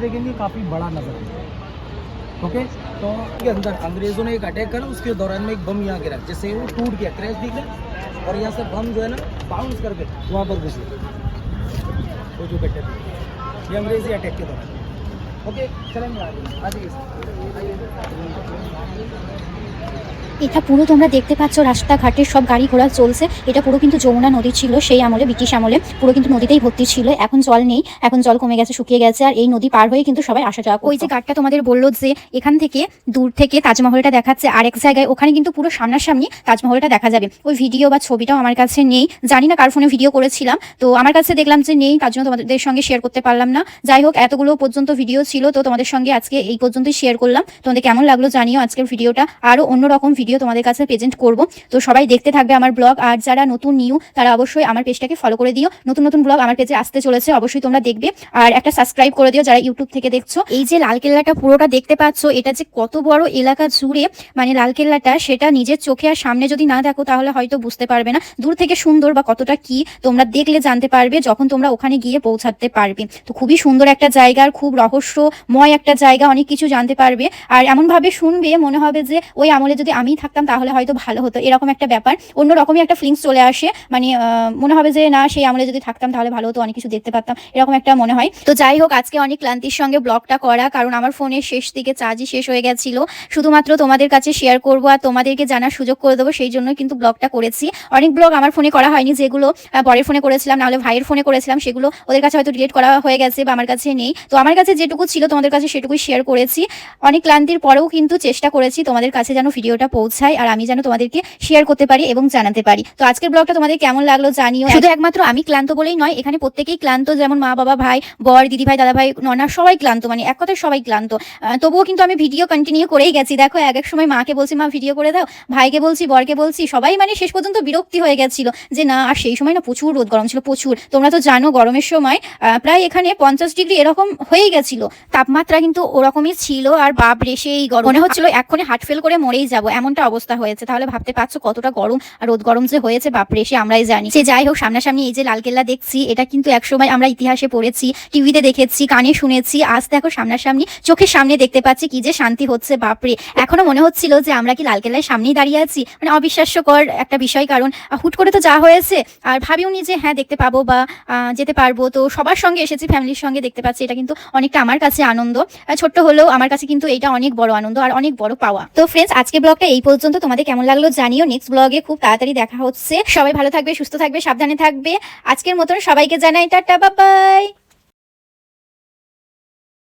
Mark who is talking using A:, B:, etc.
A: देखेंगे काफ़ी बड़ा नजर आता है। ओके, तो के अंदर अंग्रेज़ों ने एक अटैक करा, उसके दौरान में एक बम यहाँ गिरा, जिससे वो टूट गया, क्रैश दिख रहा है, और यहाँ से बम जो है ना बाउंस करके वहाँ पर घुसे, वो जो गड्ढे थे, ये अंग्रेज़ी अटैक के दौरान। ओके, चलेंगे आगे, आ जाइए।
B: এটা পুরো তোমরা দেখতে পাচ্ছ রাস্তাঘাটে সব গাড়ি ঘোড়া চলছে। এটা পুরো কিন্তু যমুনা নদী ছিল সেই আমলে, ব্রিটিশ আমলে পুরো কিন্তু নদীতেই ভর্তি ছিল। এখন জল নেই, এখন জল কমে গেছে, শুকিয়ে গেছে। আর এই নদী পার হয়ে কিন্তু সবাই আসা যাওয়া। ওই যে গার্ডটা তোমাদের বললো যে এখান থেকে দূর থেকে তাজমহলটা দেখাচ্ছে, আরেক জায়গায় ওখানে কিন্তু পুরো সামনাসামনি তাজমহলটা দেখা যাবে। ওই ভিডিও বা ছবিটাও আমার কাছে নেই, জানি না কার ফোনে ভিডিও করেছিলাম, তো আমার কাছে দেখলাম যে নেই, তার জন্য তোমাদের সঙ্গে শেয়ার করতে পারলাম না। যাই হোক, এতগুলো পর্যন্ত ভিডিও ছিল, তো তোমাদের সঙ্গে আজকে এই পর্যন্তই শেয়ার করলাম। তোমাদের কেমন লাগলো জানিও আজকের ভিডিওটা। আরও অন্যরকম ভিডিও তোমাদের কাছে প্রেজেন্ট করব, তো সবাই দেখতে থাকবে আমার ব্লগ। আর যারা নতুন নিউ তারা অবশ্যই আমার পেজটাকে ফলো করে দিও। নতুন নতুন ব্লগ আমার পেজে আসতে চলেছে, অবশ্যই তোমরা দেখবে। আর একটা সাবস্ক্রাইব করে দিও যারা ইউটিউব থেকে দেখছো। এই যে লালকেল্লাটা পুরোটা দেখতে পাচ্ছ, এটা যে কত বড় এলাকা জুড়ে মানে লালকেল্লাটা, সেটা নিজের চোখে আর সামনে যদি না দেখো তাহলে হয়তো বুঝতে পারবে না দূর থেকে সুন্দর বা কতটা কি তোমরা দেখলে জানতে পারবে যখন তোমরা ওখানে গিয়ে পৌঁছাতে পারবে। তো খুবই সুন্দর একটা জায়গা, আর খুব রহস্যময় একটা জায়গা, অনেক কিছু জানতে পারবে। আর এমনভাবে শুনবে মনে হবে যে ওই আমলে যদি আমি থাকতাম তাহলে হয়তো ভালো হতো, এরকম একটা ব্যাপার, অন্যরকমই একটা ফিলিংস চলে আসে। মানে মনে হবে যে না, সেই আমলে যদি থাকতাম তাহলে ভালো হতো, অনেক কিছু দেখতে পারতাম, এরকম একটা মনে হয়। তো যাই হোক, আজকে অনেক ক্লান্তির সঙ্গে ব্লগটা করা, কারণ আমার ফোনের শেষ দিকে চার্জই শেষ হয়ে গেছিল। শুধুমাত্র তোমাদের কাছে শেয়ার করবো আর তোমাদেরকে জানার সুযোগ করে দেবো, সেই জন্য কিন্তু ব্লগটা করেছি। অনেক ব্লগ আমার ফোনে করা হয়নি, যেগুলো বরের ফোনে করেছিলাম, নাহলে ভাইয়ের ফোনে করেছিলাম, সেগুলো ওদের কাছে হয়তো ডিলিট করা হয়ে গেছে বা আমার কাছে নেই। তো আমার কাছে যেটুকু ছিল তোমাদের কাছে সেটুকুই শেয়ার করেছি। অনেক ক্লান্তির পরেও কিন্তু চেষ্টা করেছি তোমাদের কাছে যেন ভিডিওটা পৌঁছায়, আর আমি যেন তোমাদেরকে শেয়ার করতে পারি এবং জানাতে পারি। তো আজকের ব্লগটা তোমাদের কেমন লাগলো জানিও। শুধু একমাত্র আমি ক্লান্ত বলেই নয়, এখানে প্রত্যেকেই ক্লান্ত, যেমন মা বাবা, ভাই, বর, দিদি ভাই, দাদা ভাই, ননা, সবাই ক্লান্ত, মানে এক কথায় সবাই ক্লান্ত। তবুও কিন্তু আমি ভিডিও কন্টিনিউ করেই গেছি। দেখো, এক এক সময় মাকে বলছি মা ভিডিও করে দাও, ভাইকে বলছি, বরকে বলছি, সবাই মানে শেষ পর্যন্ত বিরক্তি হয়ে গেছিল যে না। আর সেই সময় না প্রচুর রোদ গরম ছিল, প্রচুর। তোমরা তো জানো গরমের সময় প্রায় এখানে 50 ডিগ্রি এরকম হয়েই গেছিল তাপমাত্রা, কিন্তু ওরকমই ছিল। আর বাপরে সেই গরম, মনে হচ্ছিল এক্ষুনি হার্ট ফেল করে মরেই যাবো, এমনটা অবস্থা হয়েছে। তাহলে ভাবতে পারছো কতটা গরম আর রোদ গরম যে হয়েছে, বাপরে সে আমরাই জানি। সে যাই হোক, সামনাসামনি এই যে লালকেল্লা দেখছি, এটা কিন্তু একসময় আমরা ইতিহাসে পড়েছি, টিভিতে দেখেছি, কানে শুনেছি। আজ দেখো সামনাসামনি চোখের সামনে দেখতে পাচ্ছি, কি যে শান্তি হচ্ছে, বাপরে। এখনো মনে হচ্ছিল যে আমরা কি লালকেল্লার সামনেই দাঁড়িয়ে আছি, মানে অবিশ্বাস্যকর একটা বিষয়। কারণ হুট করে তো যা হয়েছে, আর ভাবিও নি যে হ্যাঁ দেখতে পাবো বা যেতে পারবো। তো সবার সঙ্গে এসেছি, ফ্যামিলির সঙ্গে দেখতে পাচ্ছি, এটা কিন্তু অনেকটা আমার কাছে আনন্দ। ছোট্ট হলেও আমার কাছে কিন্তু এটা অনেক বড় আনন্দ আর অনেক বড় পাওয়া। তো ফ্রেন্ডস, আজকে ব্লগটা এই পর্যন্ত। তোমাদের কেমন লাগলো জানিও। নেক্সট ব্লগে খুব তাড়াতাড়ি দেখা হচ্ছে। সবাই ভালো থাকবে, সুস্থ থাকবে, সাবধানে থাকবে। আজকের মতন সবাইকে জানাই টাটা, বাই বাই।